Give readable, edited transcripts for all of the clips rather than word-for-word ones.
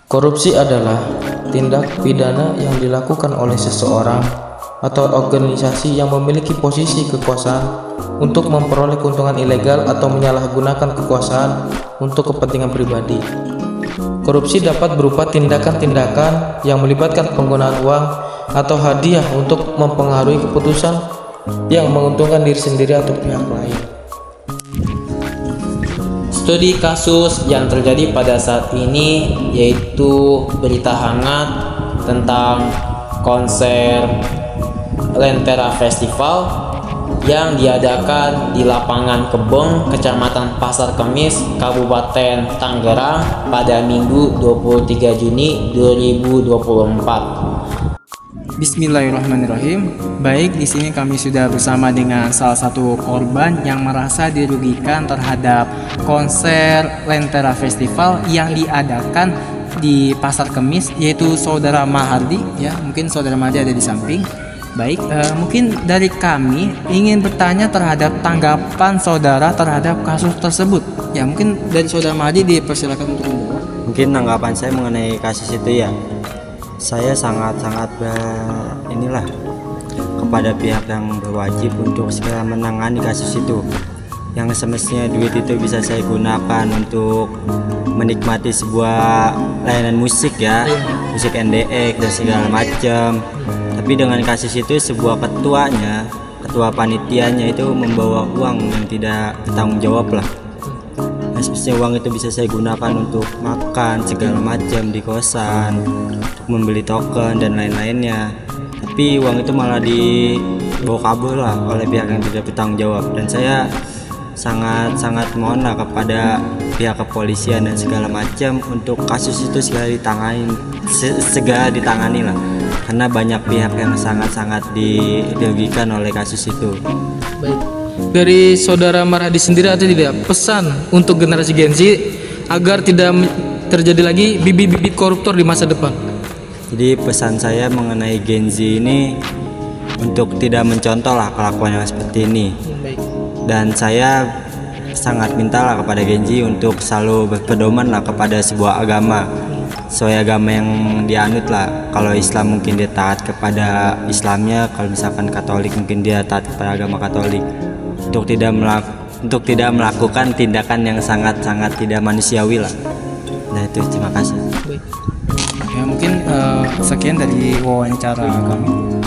Korupsi adalah tindak pidana yang dilakukan oleh seseorang atau organisasi yang memiliki posisi kekuasaan untuk memperoleh keuntungan ilegal atau menyalahgunakan kekuasaan untuk kepentingan pribadi. Korupsi dapat berupa tindakan-tindakan yang melibatkan penggunaan uang atau hadiah untuk mempengaruhi keputusan yang menguntungkan diri sendiri atau pihak lain. Studi kasus yang terjadi pada saat ini yaitu berita hangat tentang konser Lentera Festival yang diadakan di lapangan Kebon, Kecamatan Pasar Kemis, Kabupaten Tangerang pada Minggu 23 Juni 2024. Bismillahirrahmanirrahim. Baik, di sini kami sudah bersama dengan salah satu korban yang merasa dirugikan terhadap konser Lentera Festival yang diadakan di Pasar Kemis, yaitu Saudara Mahardi. Ya, mungkin Saudara Mahardi ada di samping. Baik, mungkin dari kami ingin bertanya terhadap tanggapan saudara terhadap kasus tersebut. Ya, mungkin dari Saudara Mahardi dipersilakan untuk menjawab. Mungkin tanggapan saya mengenai kasus itu ya, saya sangat-sangat kepada pihak yang berwajib untuk segera menangani kasus itu. Yang semestinya duit itu bisa saya gunakan untuk menikmati sebuah layanan musik ya, musik NDX dan segala macam. Tapi dengan kasus itu sebuah ketua panitianya itu membawa uang yang tidak bertanggung jawab lah. Semestinya uang itu bisa saya gunakan untuk makan segala macam di kosan, untuk membeli token dan lain-lainnya. Tapi uang itu malah dibawa kabur lah oleh pihak yang tidak bertanggung jawab. Dan saya sangat mohon lah kepada pihak kepolisian dan segala macam untuk kasus itu segera ditangani lah. Karena banyak pihak yang sangat dirugikan oleh kasus itu. Baik. Dari Saudara Marhadi sendiri ada tidak pesan untuk generasi Gen Z agar tidak terjadi lagi bibit-bibit koruptor di masa depan? Jadi pesan saya mengenai Gen Z ini untuk tidak mencontoh lah kelakuan yang seperti ini. Dan saya sangat mintalah kepada Gen Z untuk selalu berpedoman lah kepada sebuah agama, sesuai agama yang dianut lah. Kalau Islam mungkin dia taat kepada Islamnya, kalau misalkan Katolik mungkin dia taat kepada agama Katolik. Untuk tidak melakukan tindakan yang sangat tidak manusiawi lah. Nah itu, terima kasih. Ya, mungkin sekian dari wawancara kami.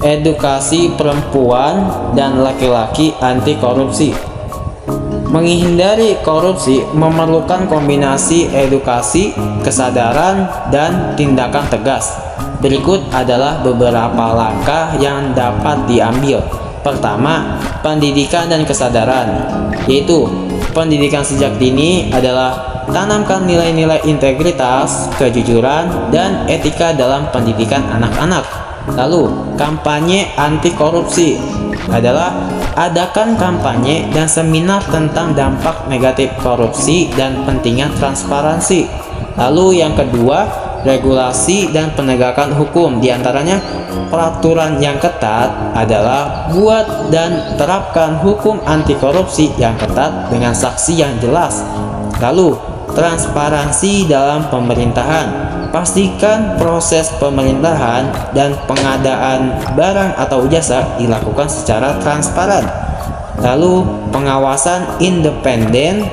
Edukasi perempuan dan laki-laki anti korupsi. Menghindari korupsi memerlukan kombinasi edukasi, kesadaran, dan tindakan tegas. Berikut adalah beberapa langkah yang dapat diambil. Pertama, pendidikan dan kesadaran, yaitu pendidikan sejak dini adalah tanamkan nilai-nilai integritas, kejujuran, dan etika dalam pendidikan anak-anak. Lalu, kampanye anti korupsi adalah adakan kampanye dan seminar tentang dampak negatif korupsi dan pentingnya transparansi. Lalu yang kedua, regulasi dan penegakan hukum. Di antaranya peraturan yang ketat adalah buat dan terapkan hukum anti korupsi yang ketat dengan saksi yang jelas. Lalu transparansi dalam pemerintahan. Pastikan proses pemerintahan dan pengadaan barang atau jasa dilakukan secara transparan. Lalu pengawasan independen,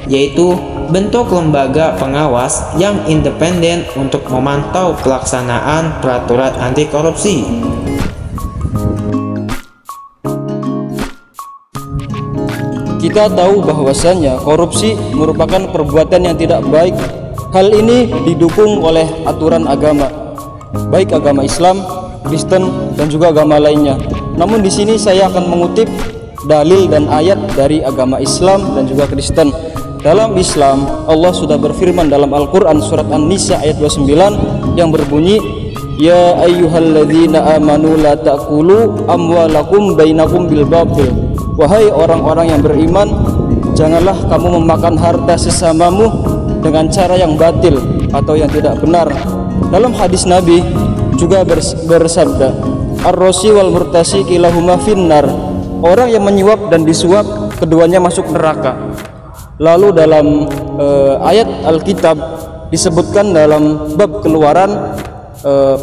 yaitu bentuk lembaga pengawas yang independen untuk memantau pelaksanaan peraturan anti korupsi. Kita tahu bahwasannya korupsi merupakan perbuatan yang tidak baik. Hal ini didukung oleh aturan agama, baik agama Islam, Kristen, dan juga agama lainnya. Namun di sini saya akan mengutip dalil dan ayat dari agama Islam dan juga Kristen. Dalam Islam, Allah sudah berfirman dalam Al-Quran surat An-Nisa ayat 29 yang berbunyi, Ya ayyuhalladzina amanu la ta'kulu amwalakum bainakum bil batil. Wahai orang-orang yang beriman, janganlah kamu memakan harta sesamamu dengan cara yang batil atau yang tidak benar. Dalam hadis Nabi juga bersabda, Ar-Rosi wal Murtasi kilahuma finnar. Orang yang menyuap dan disuap keduanya masuk neraka. Lalu dalam ayat Alkitab disebutkan dalam bab Keluaran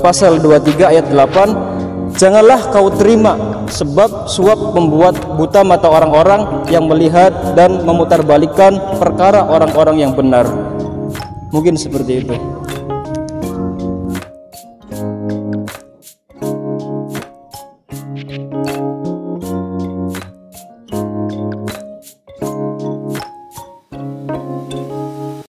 pasal 23 ayat 8, janganlah kau terima sebab suap membuat buta mata orang-orang yang melihat dan memutarbalikkan perkara orang-orang yang benar. Mungkin seperti itu.